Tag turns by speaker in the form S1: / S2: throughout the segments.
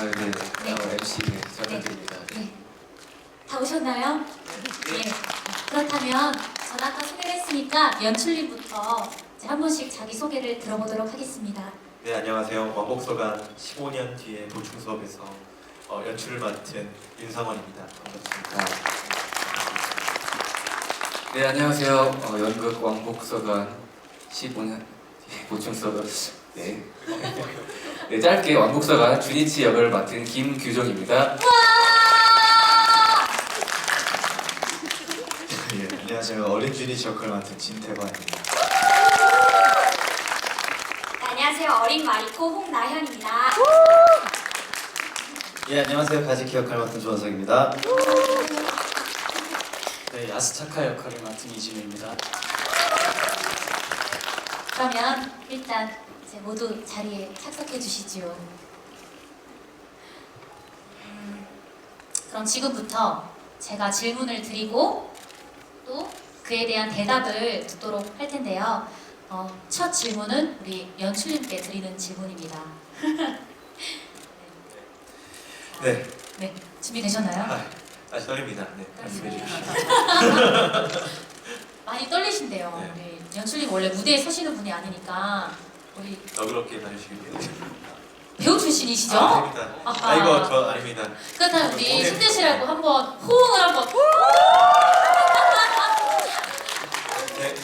S1: 네.
S2: 네.
S1: MC 네, 잘 부탁드립니다.
S2: 네. 다 오셨나요? 네. 그렇다면 전 아까 소개를 했으니까 연출님부터 이제 한 분씩 자기 소개를 들어보도록 하겠습니다.
S3: 네, 안녕하세요. 왕복서관 15년 뒤에 보충 수업에서 연출을 맡은 윤상원입니다. 반갑습니다.
S1: 네, 안녕하세요. 연극 왕복서관 15년 보충서관 네. 네, 짧게 왕복서관 주니치 역을 맡은 김규종입니다.
S3: 예, 안녕하세요. 어린 주니치 역을 맡은 진태관입니다.
S2: 안녕하세요. 어린 마리코 홍나현입니다.
S3: 예, 안녕하세요. 가지키 역할 맡은 조원석입니다.
S4: 네, 야스차카 역할을 맡은 이진우입니다.
S2: 그러면 일단 이제 모두 자리에 착석해 주시죠. 그럼 지금부터 제가 질문을 드리고 또 그에 대한 대답을 듣도록 할 텐데요. 첫 질문은 우리 연출님께 드리는 질문입니다.
S3: 네,
S2: 네, 준비되셨나요?
S3: 다시 떨립니다. 네, 말씀해 주십시오.
S2: 많이 떨리신데요.
S3: 네.
S2: 우리 연출님 원래 무대에 서시는 분이 아니니까 우리
S3: 너그럽게 봐주시길 바랍니다.
S2: 배우 출신이시죠?
S3: 아닙니다.
S2: 아하.
S3: 이거 저 아닙니다.
S2: 그렇다면 우리 힘내시라고 한번 호응을 한번.
S3: 네,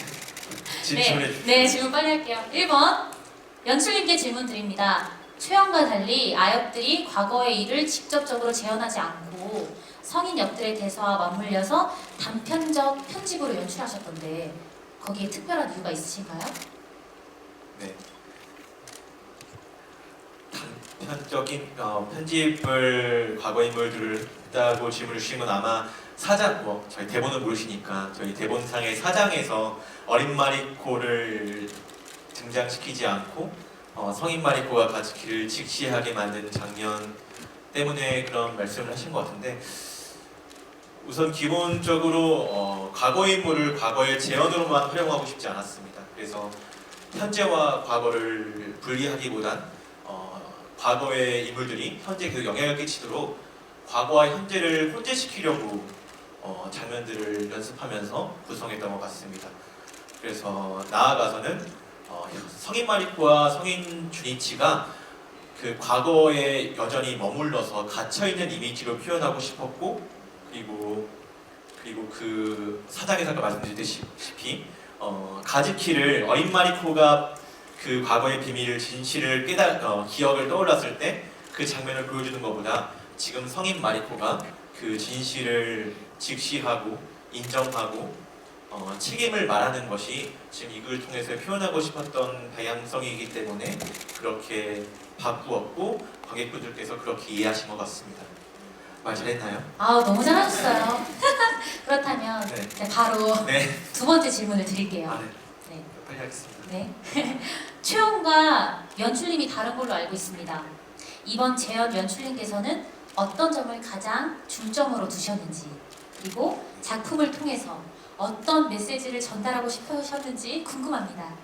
S3: 질문해
S2: 네,
S3: 주십시오.
S2: 네, 질문 빨리 할게요. 1번 연출님께 질문 드립니다. 최연과 달리 아역들이 과거의 일을 직접적으로 재현하지 않고 성인 역들의 대사와 맞물려서 단편적 편집으로 연출하셨던데 거기에 특별한 이유가 있으신가요?
S3: 네. 단편적인 편집을 과거 인물들을 했다고 질문을 주신 건 아마 사장, 저희 대본을 모르시니까 저희 대본상의 사장에서 어린 마리코를 등장시키지 않고 성인 마리코가 가즈키를 직시하게 만든 장면 때문에 그런 말씀을 하신 것 같은데, 우선 기본적으로 과거의 인물을 과거의 재현으로만 활용하고 싶지 않았습니다. 그래서 현재와 과거를 분리하기보단 과거의 인물들이 현재에 계속 영향을 끼치도록 과거와 현재를 혼재시키려고 장면들을 연습하면서 구성했던 것 같습니다. 그래서 나아가서는 성인 마리코와 성인 주니치가 그 과거에 여전히 머물러서 갇혀있는 이미지로 표현하고 싶었고, 그리고 그 사장에서 아까 말씀드렸듯이 가즈키를 어린 마리코가 그 과거의 비밀을 진실을 기억을 떠올랐을 때 그 장면을 보여주는 것보다 지금 성인 마리코가 그 진실을 직시하고 인정하고 책임을 말하는 것이 지금 이걸 통해서 표현하고 싶었던 방향성이기 때문에 그렇게 바꾸었고 관객분들께서 그렇게 이해하신 것 같습니다. 말 잘했나요?
S2: 아, 너무 잘하셨어요. 그렇다면
S3: 네.
S2: 이제 바로
S3: 네.
S2: 두 번째 질문을 드릴게요.
S3: 아, 네.
S2: 네.
S3: 빨리 하겠습니다.
S2: 네. 최원과 연출님이 다른 걸로 알고 있습니다. 이번 재연 연출님께서는 어떤 점을 가장 중점으로 두셨는지, 그리고 작품을 통해서 어떤 메시지를 전달하고 싶으셨는지 궁금합니다.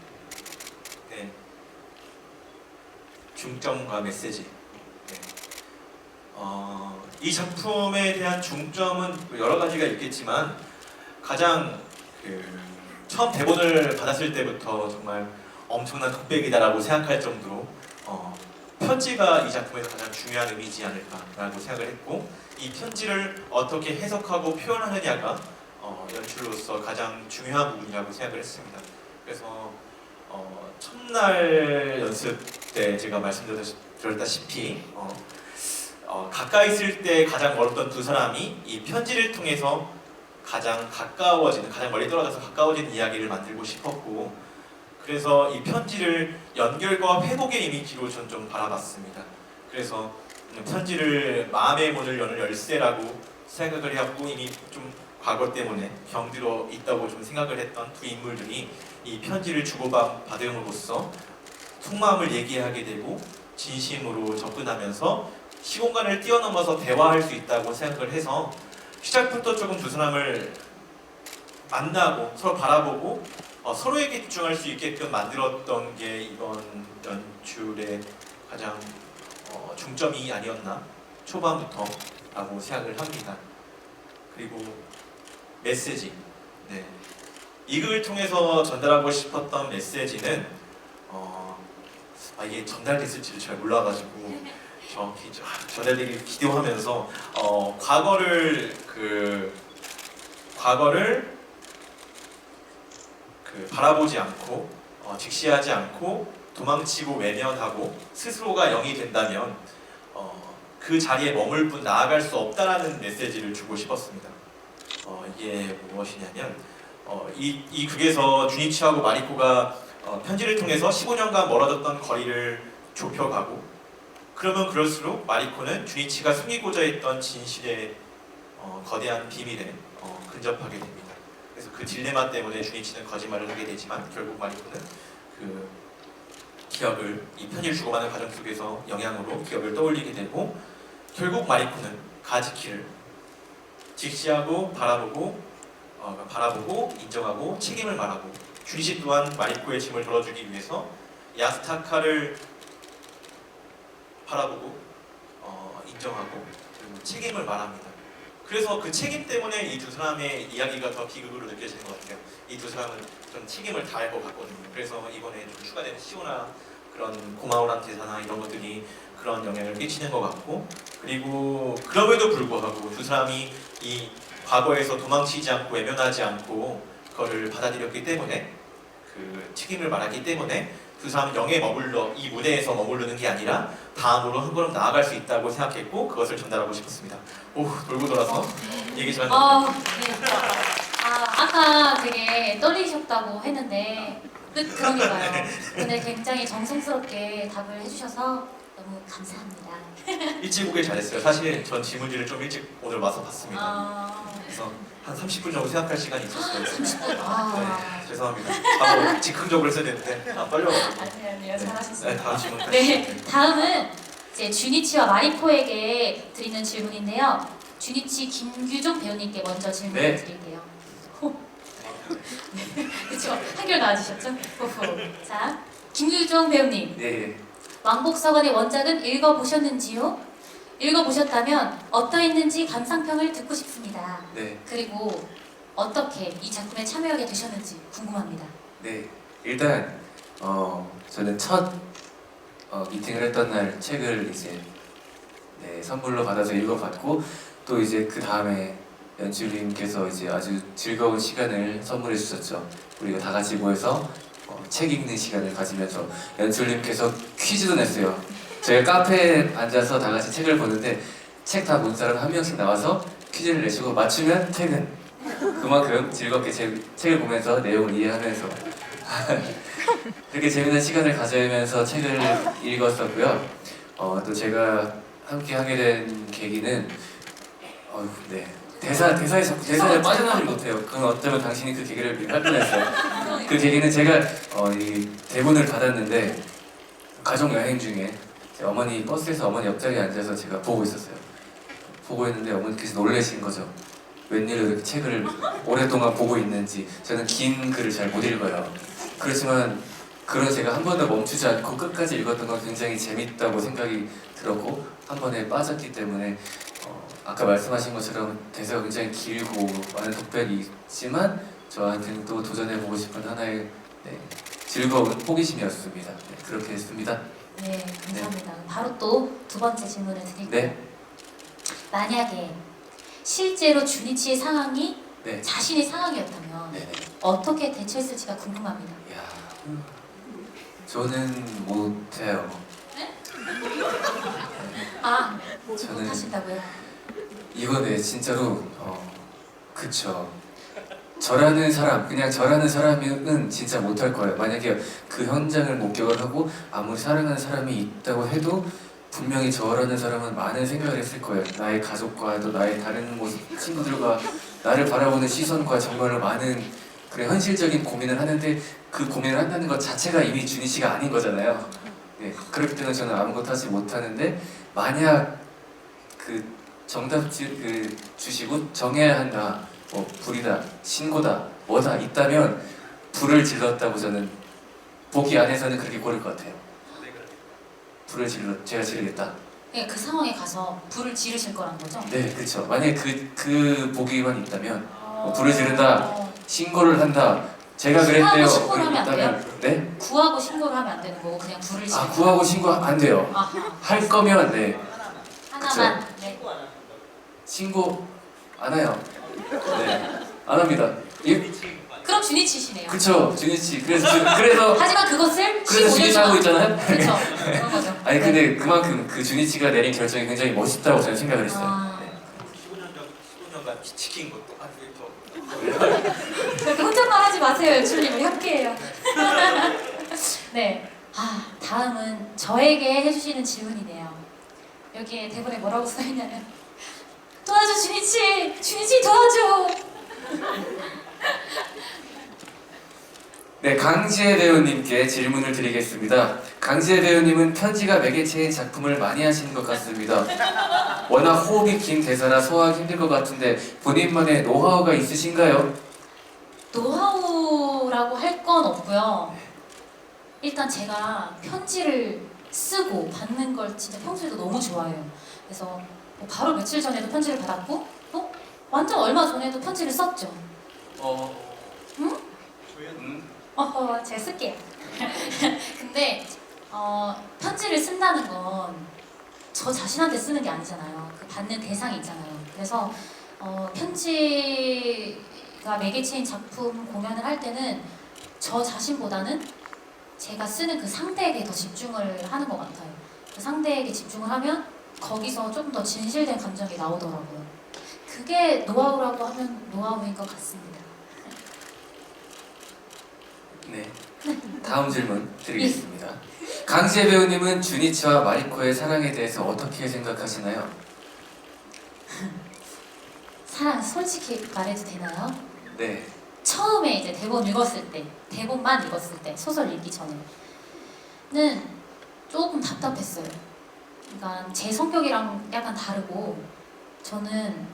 S3: 네. 중점과 메시지. 네. 이 작품에 대한 중점은 여러 가지가 있겠지만 가장 처음 대본을 받았을 때부터 정말 엄청난 독백이다라고 생각할 정도로 편지가 이 작품에서 가장 중요한 의미지 않을까라고 생각을 했고, 이 편지를 어떻게 해석하고 표현하느냐가 연출로서 가장 중요한 부분이라고 생각을 했습니다. 그래서 첫날 연습 때 제가 말씀드렸다시피 가까이 있을 때 가장 멀었던 두 사람이 이 편지를 통해서 가장 멀리 떨어져서 가까워지는 이야기를 만들고 싶었고, 그래서 이 편지를 연결과 회복의 이미지로 전 좀 바라봤습니다. 그래서 편지를 마음의 문을 여는 열쇠라고 생각을 해왔고, 이미 좀 과거 때문에 병들어 있다고 좀 생각을 했던 두 인물들이 이 편지를 주고받음으로써 속마음을 얘기하게 되고 진심으로 접근하면서 시공간을 뛰어넘어서 대화할 수 있다고 생각을 해서 시작부터 조금 두 사람을 만나고 서로 바라보고 서로에게 집중할 수 있게끔 만들었던 게 이번 연출의 가장 중점이 아니었나 초반부터라고 생각을 합니다. 그리고 메시지, 네. 이 글을 통해서 전달하고 싶었던 메시지는 이게 전달됐을지를 잘 몰라가지고 정확히 전달되길 기도하면서 과거를 바라보지 않고 직시하지 않고 도망치고 외면하고 스스로가 0이 된다면 그 자리에 머물 뿐 나아갈 수 없다라는 메시지를 주고 싶었습니다. 이게 무엇이냐면 이 극에서 주니치하고 마리코가 편지를 통해서 15년간 멀어졌던 거리를 좁혀가고 그러면 그럴수록 마리코는 주니치가 숨기고자 했던 진실의 거대한 비밀에 근접하게 됩니다. 그래서 그 딜레마 때문에 주니치는 거짓말을 하게 되지만 결국 마리코는 그 기억을 이 편지를 주고받는 과정 속에서 영향으로 기억을 떠올리게 되고 결국 마리코는 가즈키를 직시하고 바라보고 인정하고 책임을 말하고 주니치 또한 마리코의 짐을 덜어주기 위해서 야스타카를 바라보고 인정하고 그리고 책임을 말합니다. 그래서 그 책임 때문에 이 두 사람의 이야기가 더 비극으로 느껴지는 것 같아요. 이 두 사람은 좀 책임을 다할 것 같거든요. 그래서 이번에 좀 추가되는 시오나 그런 고마워란 대사나 이런 것들이 그런 영향을 끼치는 것 같고 그리고 그럼에도 불구하고 두 사람이 이 과거에서 도망치지 않고 외면하지 않고 그거를 받아들였기 때문에 그 책임을 말하기 때문에 두 사람은 영에 머물러 이 무대에서 머무르는 게 아니라 다음으로 한 걸음 나아갈 수 있다고 생각했고 그것을 전달하고 싶었습니다. 오 돌고 돌아서 얘기 좀
S2: 네. 아까 되게 떨리셨다고 했는데 그런가 봐요. 근데 굉장히 정성스럽게 답을 해주셔서 너무 감사합니다.
S3: 일찍 오길 잘했어요. 사실 전 질문지를 좀 일찍 오늘 와서 봤습니다. 그래서 한 30분 정도 생각할 시간이 있었어요. 네, 죄송합니다. 바로 즉흥적으로 써야 되는데 떨려가지고.
S2: 아니요 잘하셨어요.
S3: 네, 다음 질문.
S2: 네, 다음은 이제 주니치와 마리코에게 드리는 질문인데요. 주니치 김규종 배우님께 먼저 질문을
S1: 네.
S2: 드릴게요. 그렇죠. 한결 나아지셨죠? 자, 김규종 배우님.
S1: 네.
S2: 왕복서관의 원작은 읽어보셨는지요? 읽어보셨다면 어떠했는지 감상평을 듣고 싶습니다.
S1: 네.
S2: 그리고 어떻게 이 작품에 참여하게 되셨는지 궁금합니다.
S1: 네. 일단 저는 첫 미팅을 했던 날 책을 이제 선물로 받아서 읽어봤고 또 이제 그 다음에 연출님께서 이제 아주 즐거운 시간을 선물해 주셨죠. 우리가 다 같이 모여서 책 읽는 시간을 가지면서 연출님께서 퀴즈도 냈어요. 저희가 카페에 앉아서 다 같이 책을 보는데 책 다 본 사람 한 명씩 나와서 퀴즈를 내시고 맞추면 퇴근. 그만큼 즐겁게 책을 보면서 내용을 이해하면서 그렇게 재미난 시간을 가지면서 책을 읽었었고요. 또 제가 함께 하게 된 계기는 대사에 빠져나오지 못해요. 그건 어쩌면 당신이 그 계기를 할 뻔했어요. 그 계기는 제가 이 대본을 받았는데 가족 여행 중에 제 어머니 버스에서 어머니 옆자리에 앉아서 제가 보고 있었어요. 보고 있는데 어머니께서 놀라신 거죠. 웬일로 이렇게 책을 오랫동안 보고 있는지. 저는 긴 글을 잘 못 읽어요. 그렇지만 그런 제가 한 번도 멈추지 않고 끝까지 읽었던 건 굉장히 재밌다고 생각이 들었고 한 번에 빠졌기 때문에 아까 말씀하신 것처럼 대사가 굉장히 길고 많은 독백이 있지만 저한테는 또 도전해보고 싶은 하나의 즐거운 호기심이었습니다. 그렇게 했습니다.
S2: 네, 감사합니다. 바로 또 두 번째 질문을 드릴게요.
S1: 네.
S2: 만약에 실제로 주니치의 상황이
S1: 네.
S2: 자신의 상황이었다면
S1: 네네.
S2: 어떻게 대처했을지가 궁금합니다.
S1: 이야, 저는 못해요. 저는
S2: 못하신다고요?
S1: 이거 진짜로 그쵸. 저라는 사람, 그냥 저라는 사람은 진짜 못할 거예요. 만약에 그 현장을 목격을 하고 아무리 사랑하는 사람이 있다고 해도 분명히 저라는 사람은 많은 생각을 했을 거예요. 나의 가족과 또 나의 다른 친구들과 나를 바라보는 시선과 정말로 많은 그런 현실적인 고민을 하는데 그 고민을 한다는 것 자체가 이미 주니치가 아닌 거잖아요. 네, 그렇기 때문에 저는 아무것도 하지 못하는데 만약 그 정답 주시고 정해야 한다, 불이다, 신고다, 뭐다 있다면 불을 질렀다고 저는 보기 안에서는 그렇게 고를 것 같아요. 제가 지르겠다.
S2: 네, 그 상황에 가서 불을 지르실 거란 거죠?
S1: 네, 그렇죠. 만약에 그 보기만 있다면 불을 지른다, 신고를 한다. 제가 그랬대요.
S2: 구하고 신고를 하면 안 돼요?
S1: 네?
S2: 구하고 신고를 하면 안 되는 거고 그냥 불을 지르.
S1: 구하고 신고 안 돼요. 할 거면 네.
S2: 하나만. 네.
S1: 신고 안 해요. 네, 안 합니다.
S2: 그럼 주니치시네요.
S1: 그쵸, 준이치. 그래서
S2: 하지만 그것을 15년
S1: 준이치 하고 있잖아요.
S2: 그렇죠. 그런 거죠.
S1: 아니
S2: 네.
S1: 근데 그만큼 그 준이치가 내린 결정이 굉장히 멋있다고 저는 생각을 했어요.
S2: 아.
S1: 네.
S3: 15년간 지킨 것도 아주 더
S2: 그렇게 혼잣말 하지 마세요, 연출님. 우리 함께해요. 네. 다음은 저에게 해주시는 질문이네요. 여기에 대본에 뭐라고 써있냐면 도와줘 주니치! 주니치 도와줘!
S1: 네, 강지혜 배우님께 질문을 드리겠습니다. 강지혜 배우님은 편지가 매개체인 작품을 많이 하시는 것 같습니다. 워낙 호흡이 긴 대사라 소화하기 힘들 것 같은데 본인만의 노하우가 있으신가요?
S2: 노하우라고 할 건 없고요. 일단 제가 편지를 쓰고 받는 걸 진짜 평소에도 너무 좋아해요. 그래서 뭐 바로 며칠 전에도 편지를 받았고 완전 얼마 전에도 편지를 썼죠. 응? 제가 쓸게요. 근데 편지를 쓴다는 건 저 자신한테 쓰는 게 아니잖아요. 그 받는 대상이 있잖아요. 그래서 편지가 매개체인 작품 공연을 할 때는 저 자신보다는 제가 쓰는 그 상대에게 더 집중을 하는 것 같아요. 그 상대에게 집중을 하면 거기서 조금 더 진실된 감정이 나오더라고요. 그게 노하우라고 하면 노하우인 것 같습니다.
S1: 네. 다음 질문 드리겠습니다. 강지혜 배우님은 주니치와 마리코의 사랑에 대해서 어떻게 생각하시나요?
S2: 사랑 솔직히 말해도 되나요?
S1: 네.
S2: 처음에 이제 대본 읽었을 때, 대본만 읽었을 때, 소설 읽기 전에는 조금 답답했어요. 그러니까 제 성격이랑 약간 다르고 저는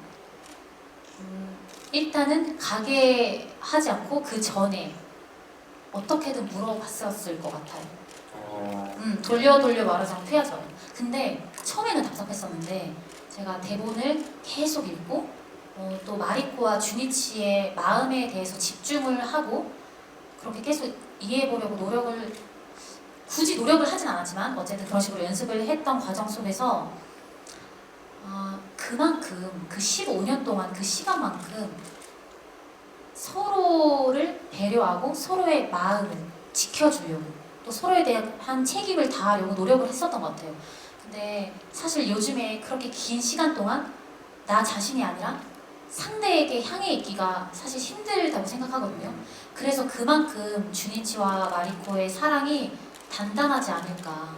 S2: 일단은 가게 하지 않고 그 전에 어떻게든 물어봤었을 것 같아요. 돌려 말하자면 퇴하죠. 근데 처음에는 답답했었는데 제가 대본을 계속 읽고 또 마리코와 주니치의 마음에 대해서 집중을 하고 그렇게 계속 이해해보려고 굳이 노력을 하진 않았지만 어쨌든 그런 식으로 연습을 했던 과정 속에서 그만큼 그 15년 동안 그 시간만큼 서로를 배려하고 서로의 마음을 지켜주려고 또 서로에 대한 책임을 다하려고 노력을 했었던 것 같아요. 근데 사실 요즘에 그렇게 긴 시간 동안 나 자신이 아니라 상대에게 향해 있기가 사실 힘들다고 생각하거든요. 그래서 그만큼 주니치와 마리코의 사랑이 단단하지 않을까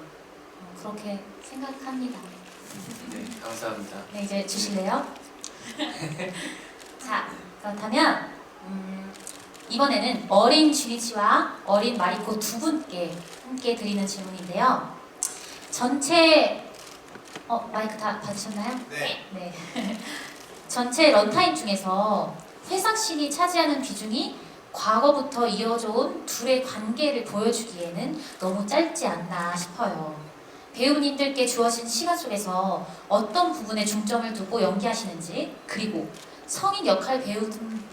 S2: 그렇게 생각합니다.
S1: 네, 감사합니다.
S2: 네, 이제 주실래요? 자, 그렇다면 이번에는 어린 주니치와 어린 마리코 두 분께 함께 드리는 질문인데요. 전체 마이크 다 받으셨나요?
S3: 네.
S2: 네. 전체 런타임 중에서 회상씬이 차지하는 비중이 과거부터 이어져 온 둘의 관계를 보여주기에는 너무 짧지 않나 싶어요. 배우님들께 주어진 시간 속에서 어떤 부분에 중점을 두고 연기하시는지, 그리고 성인 역할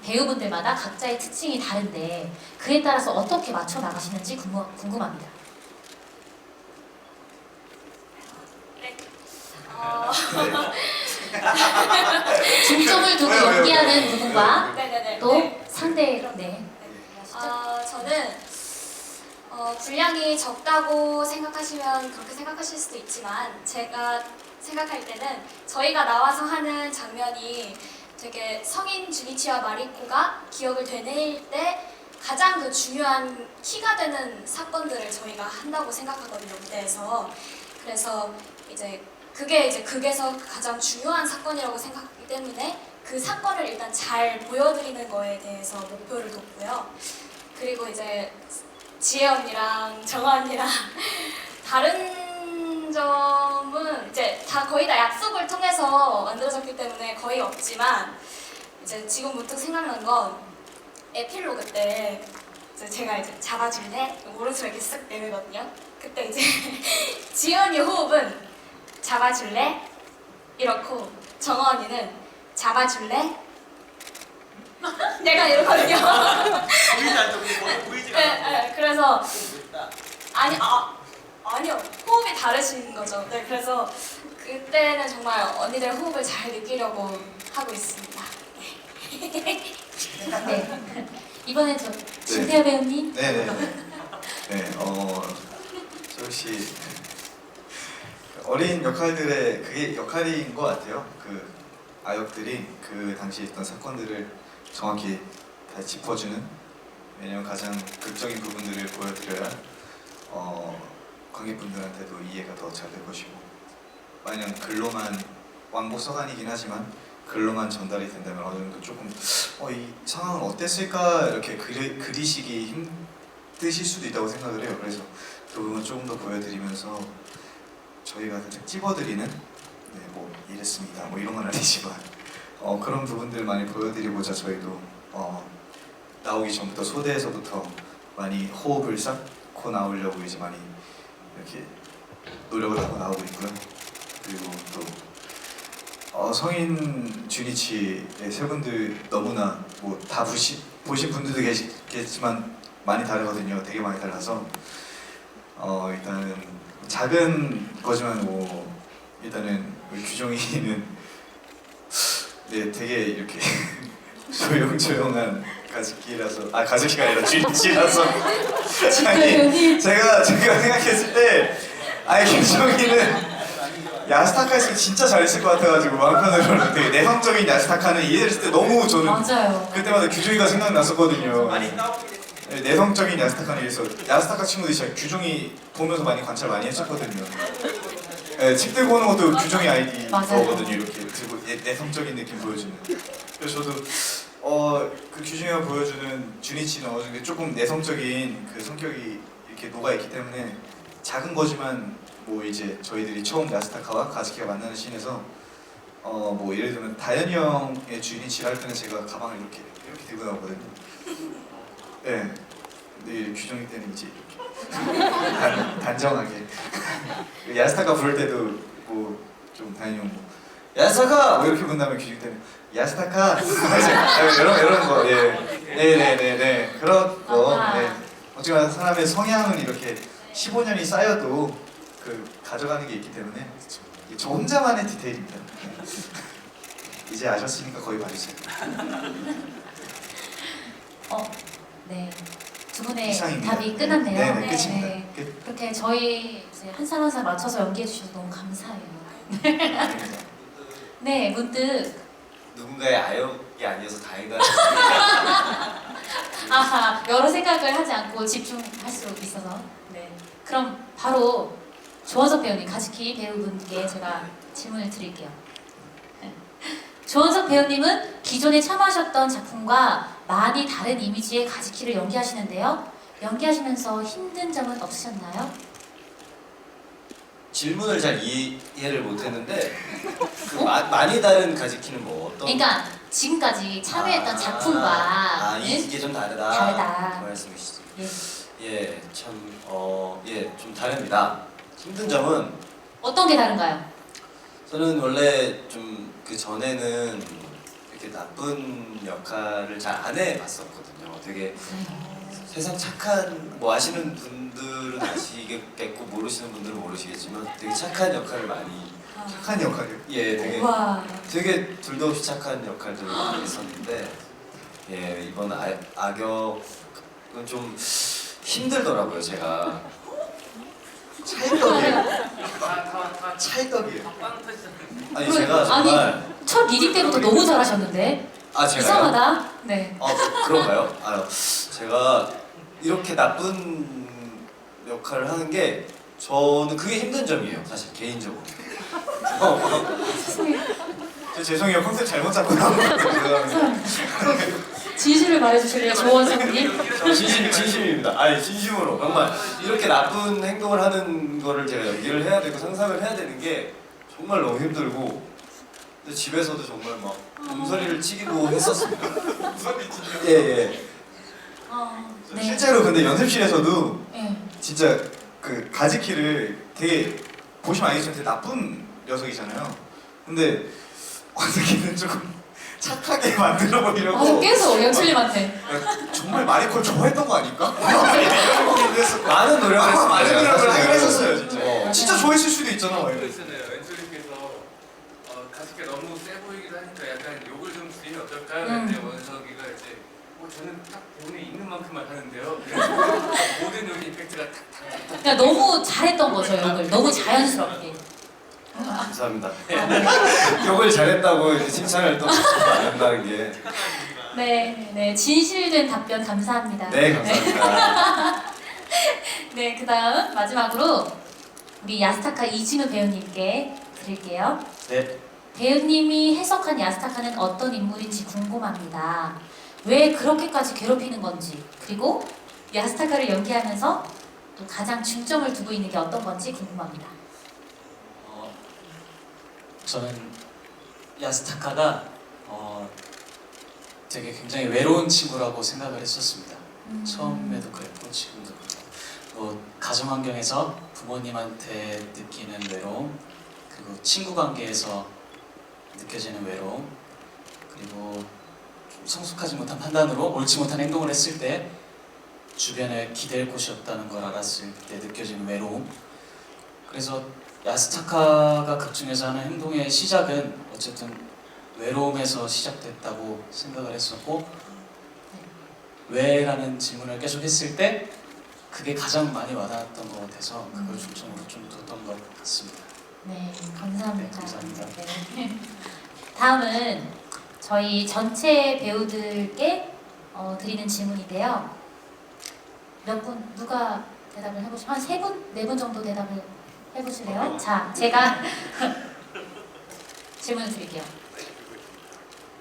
S2: 배우분들마다 각자의 특징이 다른데 그에 따라서 어떻게 맞춰 나가시는지 궁금합니다. 중점을 두고 연기하는 부분과
S5: 네네네.
S2: 또 상대
S5: 저는 분량이 적다고 생각하시면 그렇게 생각하실 수도 있지만 제가 생각할 때는 저희가 나와서 하는 장면이 되게 성인 주니치와 마리코가 기억을 되뇌일 때 가장 그 중요한 키가 되는 사건들을 저희가 한다고 생각하거든요, 무대에서. 그래서 이제 그게 이제 극에서 가장 중요한 사건이라고 생각하기 때문에 그 사건을 일단 잘 보여드리는 거에 대해서 목표를 뒀고요. 그리고 이제 지혜 언니랑 정아 언니랑 다른 점은 이제 거의 다 약속을 통해서 만들어졌기 때문에 거의 없지만 이제 지금 문득 생각난 건 에필로그 때 제가 이제 잡아줄래? 오른손 이렇게 쓱 내밀거든요. 그때 이제 지연이 호흡은 잡아줄래? 이렇고 정아 언니는 잡아줄래? 내가 이러거든요.
S3: 보이지 않죠? 보이지가
S5: 네,
S3: 않죠?
S5: 네, 그래서 아니요, 호흡이 다르신 거죠. 네, 그래서 그때는 정말 언니들 호흡을 잘 느끼려고 하고 있습니다.
S2: 네. 이번에 저 진태아 배우님.
S6: 네네. 네, 저 역시 어린 역할들의 그게 역할인 것 같아요. 그 아역들이 그 당시에 있던 사건들을 정확히 다 짚어주는. 왜냐면 가장 극적인 부분들을 보여드려야 관객분들한테도 이해가 더 잘 될 것이고, 마냥 글로만 왕복 서간이긴 하지만 글로만 전달이 된다면 어느 정도 조금 이 상황은 어땠을까 이렇게 그리시기 힘드실 수도 있다고 생각을 해요. 그래서 그 부분 조금 더 보여드리면서 저희가 살짝 찝어드리는, 네, 뭐 이랬습니다 뭐 이런 건 아니지만 그런 부분들 많이 보여드리고자 저희도 나오기 전부터 소대에서부터 많이 호흡을 쌓고 나오려고 이제 많이 이렇게 노력을 하고 나오고 있고요. 그리고 또 성인 주니치의 세 분들 너무나 뭐 다 보신 분들도 계시겠지만 많이 다르거든요. 되게 많이 달라서 일단은 작은 거지만 뭐 일단은 우리 규정이는 네 되게 이렇게 조용조용한 가즈키라서 가즈키가 아니라 주니치라서 아니 제가 생각했을 때 규정이는 야스타카 했으면 진짜 잘했을 것 같아가지고 마음 편으로는 되게 내성적인 야스타카는 이해했을 때 너무 저는
S2: 맞아요.
S6: 그때마다 규종이가 생각났었거든요.
S3: 많이 나오게 됐어요.
S6: 네, 내성적인 야스타카는 그래서 야스타카 친구들이 진짜 규종이 보면서 많이 관찰 많이 했었거든요. 네, 책 들고 오는 것도 규종이 아이디거든요. 이렇게 들고 내성적인 느낌 보여주는. 그래서 저도 그 규종이가 보여주는 주니치는 어느 정도 조금 내성적인 그 성격이 이렇게 녹아 있기 때문에 작은 거지만 뭐 이제 저희들이 처음 야스타카와 가즈키가 만나는 씬에서 뭐 예를 들면 다현이 형의 주니치를 할 때는 제가 가방을 이렇게 들고 나오거든요. 네. 근데 규정이 때는 이제 이렇게 단정하게 야스타카 부를 때도 뭐 좀 다현이 형 뭐 야스타카 뭐 이렇게 부른다면 규정 때는 야스타카 이런 거 네네네네 그런 거 네. 어쨌거나 사람의 성향은 이렇게 15년이 쌓여도 그 가져가는 게 있기 때문에 저 혼자만의 디테일입니다. 이제 아셨으니까 거의 봐주세요.
S2: 네. 두 분의
S6: 이상입니다.
S2: 답이 끝났네요.
S6: 네네, 끝입니다. 끝.
S2: 그렇게 저희 이제 한 사람 한 사람 맞춰서 연기해 주셔서 너무 감사해요.
S6: 아닙니다.
S2: 네, 문득
S7: 누군가의 아역이 아니어서 다행이다.
S2: 아하 여러 생각을 하지 않고 집중할 수 있어서 네. 그럼 바로 조원석 배우님, 가즈키 배우분께 제가 질문을 드릴게요. 네. 조원석 배우님은 기존에 참여하셨던 작품과 많이 다른 이미지의 가즈키를 연기하시는데요. 연기하시면서 힘든 점은 없으셨나요?
S7: 질문을 잘 이해를 못했는데 많이 다른 가즈키는 뭐 어떤?
S2: 그러니까 지금까지 참여했던 작품과
S7: 이게 좀 다르다.
S2: 다르다.
S7: 그 말씀이시죠?
S2: 예.
S7: 좀 다릅니다. 힘든 점은
S2: 어떤 게 다른가요?
S7: 저는 원래 좀 그 전에는 이렇게 나쁜 역할을 잘 안 해봤었거든요. 되게 세상 착한 뭐 아시는 분들은 아시겠고 모르시는 분들은 모르시겠지만 되게 착한 역할을 많이
S6: 착한 역할이요.
S7: 되게
S2: 와.
S7: 되게 둘도 없이 착한 역할들을 많이 했었는데 이번 악역은 좀 힘들더라고요. 제가
S6: 찰떡이에요.
S7: 아니 제가 정말
S2: 첫 리딩 때부터 너무 잘하셨는데
S7: 제가요?
S2: 이상하다. 네.
S7: 그런가요? 제가 이렇게 나쁜 역할을 하는 게 저는 그게 힘든 점이에요. 사실 개인적으로.
S6: 죄송해요. 컨셉 잘못 잡고 나온 것 같아요.
S2: 진실을 말해주실래요, 조원석님?
S7: 진심입니다. 아니 진심으로 정말 이렇게 나쁜 행동을 하는 거를 제가 연기를 해야 되고 상상을 해야 되는 게 정말 너무 힘들고 근데 집에서도 정말 막 몸서리를 치기도 했었습니다. 예.
S2: 네.
S6: 실제로 근데 연습실에서도
S2: 네.
S6: 진짜 그 가즈키를 되게 보시면 알겠지만 되게 나쁜 녀석이잖아요. 근데 어떻게든 조금 착하게 만들어 보려고
S2: 아, 계속 연출님한테.
S6: 정말 마리콜 좋아했던 거 아닐까? 이런 고민도 했었고
S7: 많은 노력을 했습니다.
S6: 많은 노력을
S7: 사실은.
S6: 하긴 했었어요 진짜.
S7: 어.
S6: 진짜 좋아했을 수도 있잖아. 막
S1: 그거
S6: 이러고.
S1: 있잖아요. 왼쪽님께서 가습기 너무 세 보이기도 하니까 약간 욕을 좀 드리면 어떨까요? 근데 원석이가 이제 저는 딱 본에 있는 만큼만 하는데요. 그래서 모든 여기 임팩트가 탁탁탁.
S2: 그러니까 너무 잘했던 거죠, 욕을. 너무 자연스럽게.
S7: 감사합니다. 욕을 잘했다고 이렇게 칭찬을 또 받는다는 게.
S2: 네, 네. 진실된 답변 감사합니다.
S7: 네, 감사합니다.
S2: 네, 그 다음 마지막으로 우리 야스타카 이진우 배우님께 드릴게요.
S4: 네.
S2: 배우님이 해석한 야스타카는 어떤 인물인지 궁금합니다. 왜 그렇게까지 괴롭히는 건지, 그리고 야스타카를 연기하면서 또 가장 중점을 두고 있는 게 어떤 건지 궁금합니다.
S4: 저는 야스타카가 되게 굉장히 외로운 친구라고 생각을 했었습니다. 처음에도 그랬고 지금도 그렇고 가정 환경에서 부모님한테 느끼는 외로움, 그리고 친구 관계에서 느껴지는 외로움, 그리고 좀 성숙하지 못한 판단으로 옳지 못한 행동을 했을 때 주변에 기댈 곳이 없다는 걸 알았을 때 느껴지는 외로움. 그래서 야스타카가 극중에서 하는 행동의 시작은 어쨌든 외로움에서 시작됐다고 생각을 했었고, 왜라는 질문을 계속 했을 때 그게 가장 많이 와닿았던 것 같아서 그걸 중점으로 좀 뒀던 것 같습니다.
S2: 네, 감사합니다.
S4: 네, 감사합니다.
S2: 네. 다음은 저희 전체 배우들께 드리는 질문인데요. 몇 분, 누가 대답을 해보시면 한 3분? 4분 정도 대답을 해보실래요? 자, 제가 질문을 드릴게요.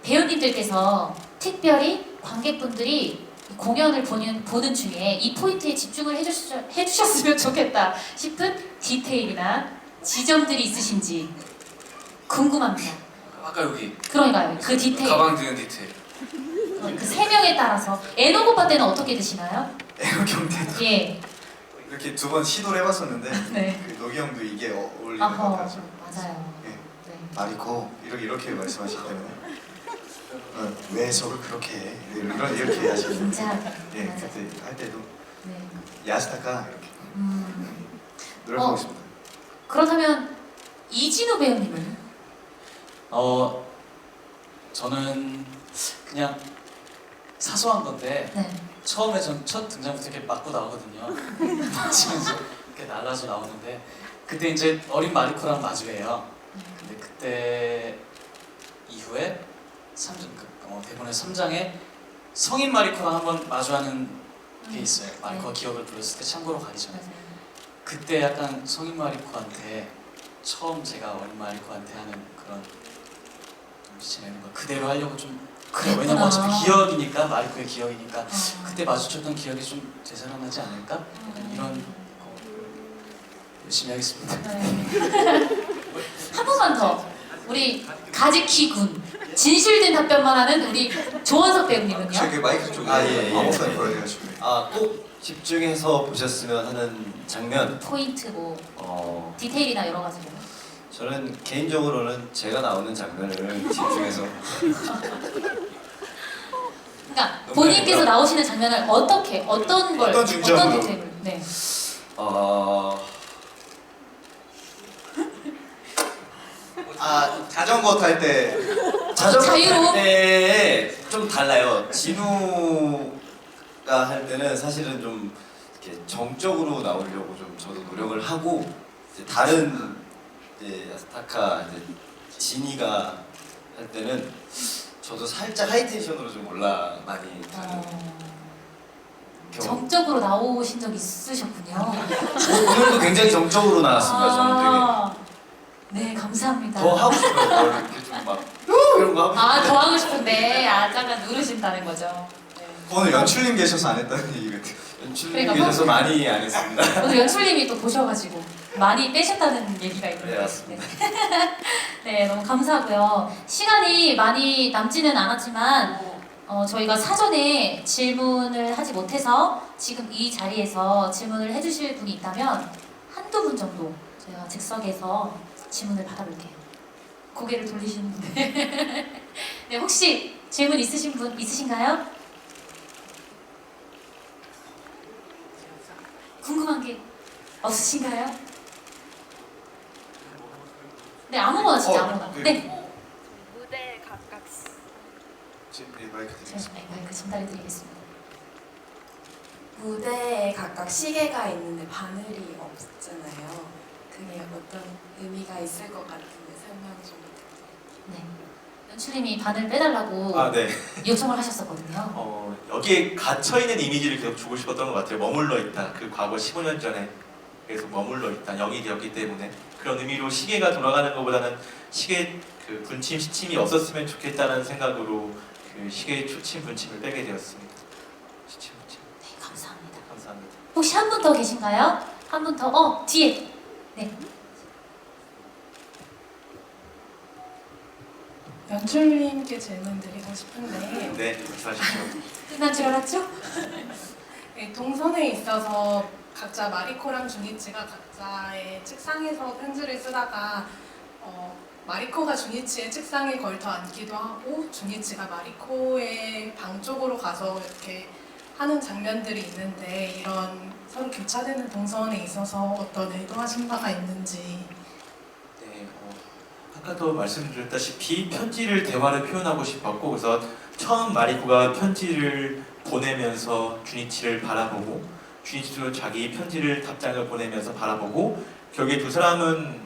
S2: 배우님들께서 특별히 관객분들이 공연을 보는 중에 이 포인트에 집중을 해주셨으면 좋겠다 싶은 디테일이나 지점들이 있으신지 궁금합니다.
S1: 아까 여기
S2: 그러니까요, 그 디테일.
S1: 가방 드는 디테일.
S2: 그 3명에 따라서 애녹 오빠 때는 어떻게 드시나요?
S6: 애호 경태도
S2: 예.
S6: 이렇게 2번 시도를 해봤었는데
S2: 네.
S6: 그 노기 형도 이게 어울리는 것
S2: 아허,
S6: 같아서
S2: 맞아요.
S6: 예.
S2: 네.
S6: 마리코 이렇게 말씀하시기 때문에 왜 저를 그렇게 해? 이렇게 하시죠.
S2: 진짜.
S6: 예,
S2: 맞아.
S6: 그때 할 때도
S2: 네.
S6: 야스타카 이렇게 노력하고 있습니다.
S2: 그렇다면 이진우 배우님은?
S4: 저는 그냥 사소한 건데
S2: 네.
S4: 처음에 전 첫 등장부터 이렇게 맞고 나오거든요. 맞으면서 이렇게 날아서 나오는데 그때 이제 어린 마리코랑 마주해요. 근데 그때 이후에 대본의 3장에 성인 마리코랑 한번 마주하는 게 있어요. 마리코가 기억을 불렀을 때 참고로 가기 전에.
S2: 맞아요.
S4: 그때 약간 성인 마리코한테 처음 제가 어린 마리코한테 하는 그런 좀 지내는 거 그대로 하려고 좀 그래. 왜냐면 어차피 기억이니까 마리코의 기억이니까 그때 마주쳤던 기억이 좀 되살아나지 않을까? 이런 거 열심히 하겠습니다.
S2: 네. 한 번만 더. 우리 가즈키 군 진실된 답변만 하는 우리 조원석 배우님은요?
S6: 저기 마이크 쪽에
S7: 예.
S6: 아무거나 걸어가지고
S7: 꼭 집중해서 보셨으면 하는 장면.
S2: 포인트 뭐 디테일이나 여러 가지로.
S7: 저는 개인적으로는 제가 나오는 장면을 집중해서
S2: 그러니까 본인께서 나오시는 장면을 어떤
S6: 중점으로?
S2: 디테일을? 네.
S6: 자전거 탈 때
S2: 자유로움?
S7: 때 좀 달라요. 진우가 할 때는 사실은 좀 이렇게 정적으로 나오려고 좀 저도 노력을 하고 이제 다른 이제 야스타카 이제 진이가 할 때는 저도 살짝 하이텐션으로 좀 많이 가는 경험.
S2: 정적으로 나오신 적 있으셨군요.
S7: 오늘도 굉장히 정적으로 나왔습니다. 저는
S2: 네, 감사합니다.
S7: 되게 더 하고 싶어요. 더 이렇게 좀막 이런 거 하고 싶어요.
S2: 더 하고 싶은데 잠깐 누르신다는 거죠. 네.
S6: 오늘 연출님 계셔서 안 했다는 얘기 같아요.
S7: 연출님께서 많이 안 했습니다.
S2: 오늘 연출님이 또 보셔가지고 많이 빼셨다는 얘기가 있는데.
S7: 네, 맞습니다.
S2: 네, 너무 감사하고요. 시간이 많이 남지는 않았지만 저희가 사전에 질문을 하지 못해서 지금 이 자리에서 질문을 해주실 분이 있다면 한두 분 정도 제가 즉석에서 질문을 받아볼게요. 고개를 돌리시는데 네, 혹시 질문 있으신 분 있으신가요? 궁금한 게 없으신가요? 네, 아무거나 진짜 아무거나. 네,
S5: 무대 각각
S6: 지금 마이크 드리겠습니다.
S2: 제가 마이크 전달해드리겠습니다.
S8: 무대에 각각 시계가 있는데 바늘이 없잖아요. 그게 어떤 의미가 있을 것 같은데 설명 좀 부탁드릴게요.
S2: 네, 연출님이 바늘 빼달라고
S3: 아 네.
S2: 요청을 하셨었거든요.
S3: 여기에 갇혀 있는 이미지를 계속 주고 싶었던 것 같아요. 머물러 있다. 그 과거 15년 전에 계속 머물러 있다. 영이 되었기 때문에 그런 의미로 시계가 돌아가는 것보다는 시계 그 분침 시침이 없었으면 좋겠다는 생각으로 그 시계 초침 분침을 빼게 되었습니다. 시침 분침.
S2: 네, 감사합니다.
S3: 감사합니다.
S2: 혹시 한 분 더 계신가요? 한 분 더? 뒤에. 네.
S9: 연출님께 질문 드리고 싶은데
S3: 네, 말씀하십시오.
S2: 끝난 줄 알았죠?
S9: 네, 동선에 있어서 각자 마리코랑 주니치가 각자의 책상에서 편지를 쓰다가 마리코가 주니치의 책상에 걸터 앉기도 하고 주니치가 마리코의 방 쪽으로 가서 이렇게 하는 장면들이 있는데 이런 서로 교차되는 동선에 있어서 어떤 의도하신 바가 있는지.
S3: 네, 아까도 말씀드렸다시피 편지를 대화를 표현하고 싶었고 그래서 처음 마리코가 편지를 보내면서 주니치를 바라보고 주니치도 자기 편지를 답장을 보내면서 바라보고 결국에 두 사람은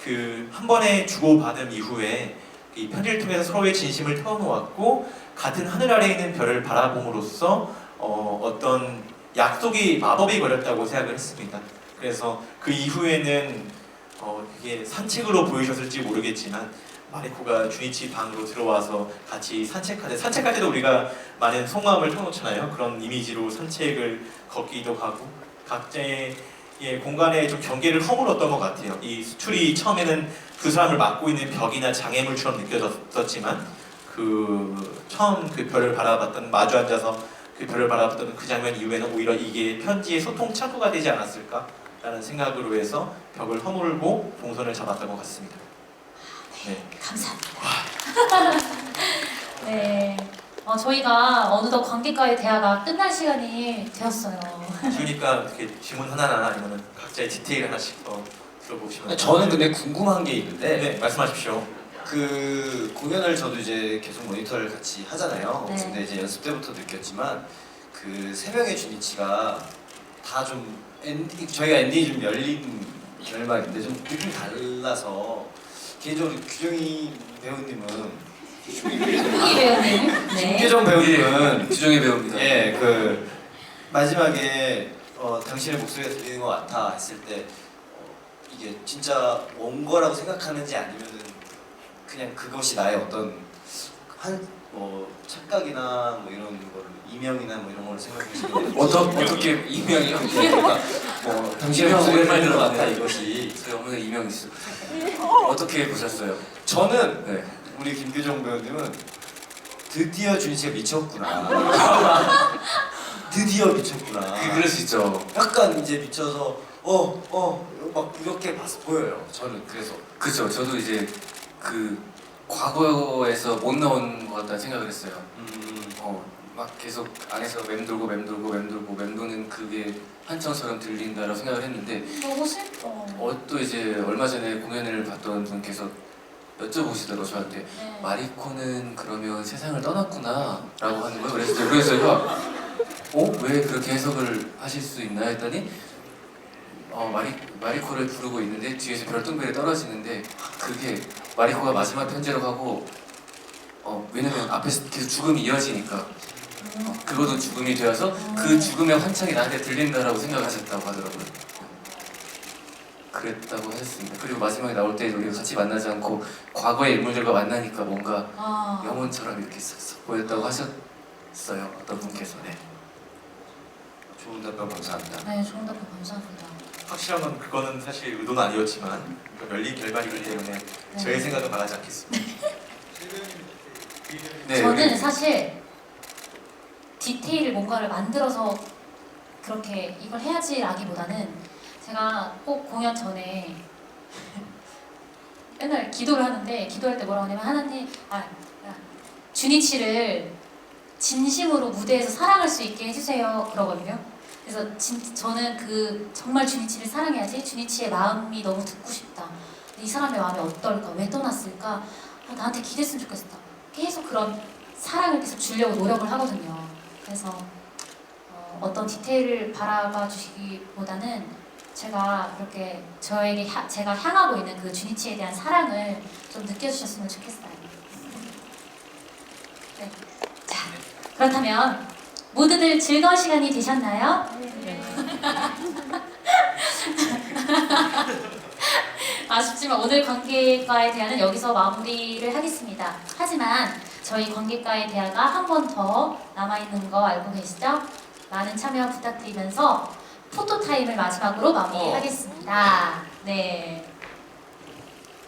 S3: 그 한 번에 주고받은 이후에 이 편지를 통해서 서로의 진심을 털어놓았고 같은 하늘 아래에 있는 별을 바라봄으로써 어떤 약속이 마법이 걸렸다고 생각을 했습니다. 그래서 그 이후에는 이게 산책으로 보이셨을지 모르겠지만 마리코가 주니치 방으로 들어와서 같이 산책할 때도 우리가 많은 속마음을 털어놓잖아요. 그런 이미지로 산책을 걷기도 하고 각자의 공간에 좀 경계를 허물었던 것 같아요. 이 수출이 처음에는 그 사람을 막고 있는 벽이나 장애물처럼 느껴졌었지만 그 처음 그 별을 바라봤던 마주 앉아서 그 별을 바라봤던 그 장면 이후에는 오히려 이게 편지의 소통 창구가 되지 않았을까라는 생각으로 해서 벽을 허물고 동선을 잡았던 것 같습니다. 네.
S2: 감사합니다. 네. 저희가 어느덧 관객과의 대화가 끝날 시간이 되었어요.
S3: 그러니까 어떻게 질문 하나나 아니면 각자의 디테일 하나씩 더 들어보시면.
S7: 저는 근데 궁금한 게 있는데
S3: 네, 말씀하십시오.
S7: 그 공연을 저도 이제 계속 모니터를 같이 하잖아요.
S2: 네.
S7: 근데 이제 연습 때부터 느꼈지만 그 세 명의 주니치가 다 좀 저희가 엔딩이 좀 열린 결말인데 좀 느낌이 달라서 개인적으로 규정이 배우님은
S2: 이 배우님. 네.
S7: 김계정 배우님은
S1: 규정의 배우입니다.
S7: 예, 그 마지막에 당신의 목소리가 들리는 것 같아 했을 때 이게 진짜 온 거라고 생각하는지 아니면은 그냥 그것이 나의 어떤 착각이나 뭐 이런 거를 이명이나 뭐 이런 걸 생각하시는
S1: 어떻게 이명이요?
S7: 그러니까 당신의 목소리가
S1: 오랜만에
S7: 들리는 것 같아
S1: 들어봤네요.
S7: 이것이
S1: 저희 어머니 이명 있어. 어떻게 보셨어요?
S7: 저는
S1: 네.
S7: 우리 김규정 배우님은 드디어 준씨가 미쳤구나. 드디어 미쳤구나.
S1: 그럴 수 있죠.
S7: 약간 이제 미쳐서 막 이렇게 보여요. 저는 그래서
S1: 그렇죠. 저도 이제 그 과거에서 못 나온 것 같다는 생각을 했어요. 막 계속 안에서 맴돌는 그게 한청처럼 들린다라고 생각을 했는데
S2: 너무 슬퍼.
S1: 또 이제 얼마 전에 공연을 봤던 분께서 여쭤보시더라고요 저한테
S2: 네.
S1: 마리코는 그러면 세상을 떠났구나 라고 하는 거예요. 그래서 제가 왜 그렇게 해석을 하실 수 있나 했더니 마리코를 부르고 있는데 뒤에서 별똥별이 떨어지는데 그게 마리코가 마지막 편지로 하고 왜냐면 앞에서 계속 죽음이 이어지니까 그것도 죽음이 되어서 그 죽음의 환청이 나한테 들린다라고 생각하셨다고 하더라고요. 그랬다고 하셨습니다. 그리고 마지막에 나올 때 우리가 같이 만나지 않고 과거의 인물들과 만나니까 뭔가 영혼처럼 이렇게 쓱쓱 보였다고 하셨어요. 어떤 분께서. 네.
S7: 좋은 답변 감사합니다.
S2: 네, 좋은 답변 감사합니다.
S3: 확실한 건 그거는 사실 의도는 아니었지만 열린 결말이기 때문에 저의 생각은 말하지 않겠습니다.
S1: 네,
S2: 저는
S1: 우리-
S2: 사실 디테일을 뭔가를 만들어서 그렇게 이걸 해야지라기보다는 제가 꼭 공연 전에 맨날 기도를 하는데 기도할 때 뭐라고 하냐면 하나님 주니치를 진심으로 무대에서 사랑할 수 있게 해주세요 그러거든요. 그래서 저는 정말 주니치를 사랑해야지. 주니치의 마음이 너무 듣고 싶다. 이 사람의 마음이 어떨까? 왜 떠났을까? 나한테 기댔으면 좋겠다. 계속 그런 사랑을 계속 주려고 노력을 하거든요. 그래서 어떤 디테일을 바라봐 주시기보다는 제가 그렇게 제가 향하고 있는 그 주니치에 대한 사랑을 좀 느껴주셨으면 좋겠어요. 네. 자, 그렇다면 모두들 즐거운 시간이 되셨나요? 아쉽지만 오늘 관객과의 대화는 여기서 마무리를 하겠습니다. 하지만 저희 관객과의 대화가 한 번 더 남아있는 거 알고 계시죠? 많은 참여 부탁드리면서 포토타임을 마지막으로 마무리하겠습니다. 네.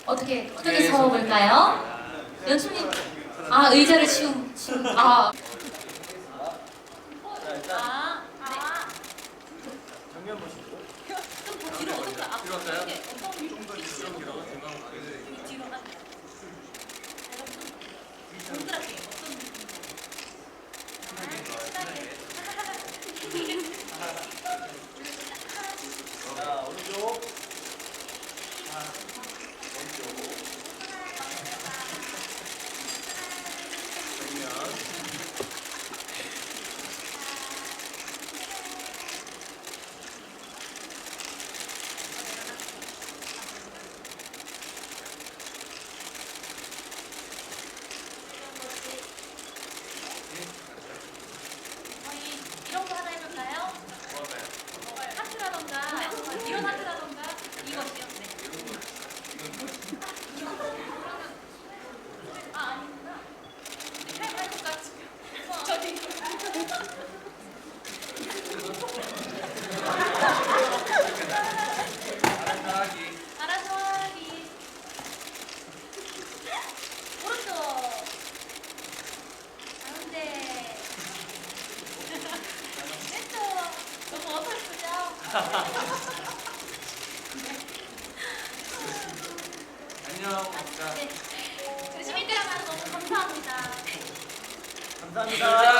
S2: 어떻게 서볼까요? 연출님, 의자를
S7: 정면 보시고.
S2: 좀 뒤로 어떻게
S7: 뒤로 할까요?
S2: 좀더 뒤로 뒤로 한 동그랗게 어떤
S7: 자, 오른쪽. 자, 왼쪽. 정면.
S2: 저희 이런 거 하나 해볼까요? 하트라던가 이런 하트라던가 이것이요. 네. 아니구나. 해볼까? 저기. 알아서 하기. 오른쪽. 가운데. 왼쪽. 너무 어설프죠?
S7: 안녕.
S2: 네. 열심히 따라가서 너무 감사합니다.
S7: 감사합니다.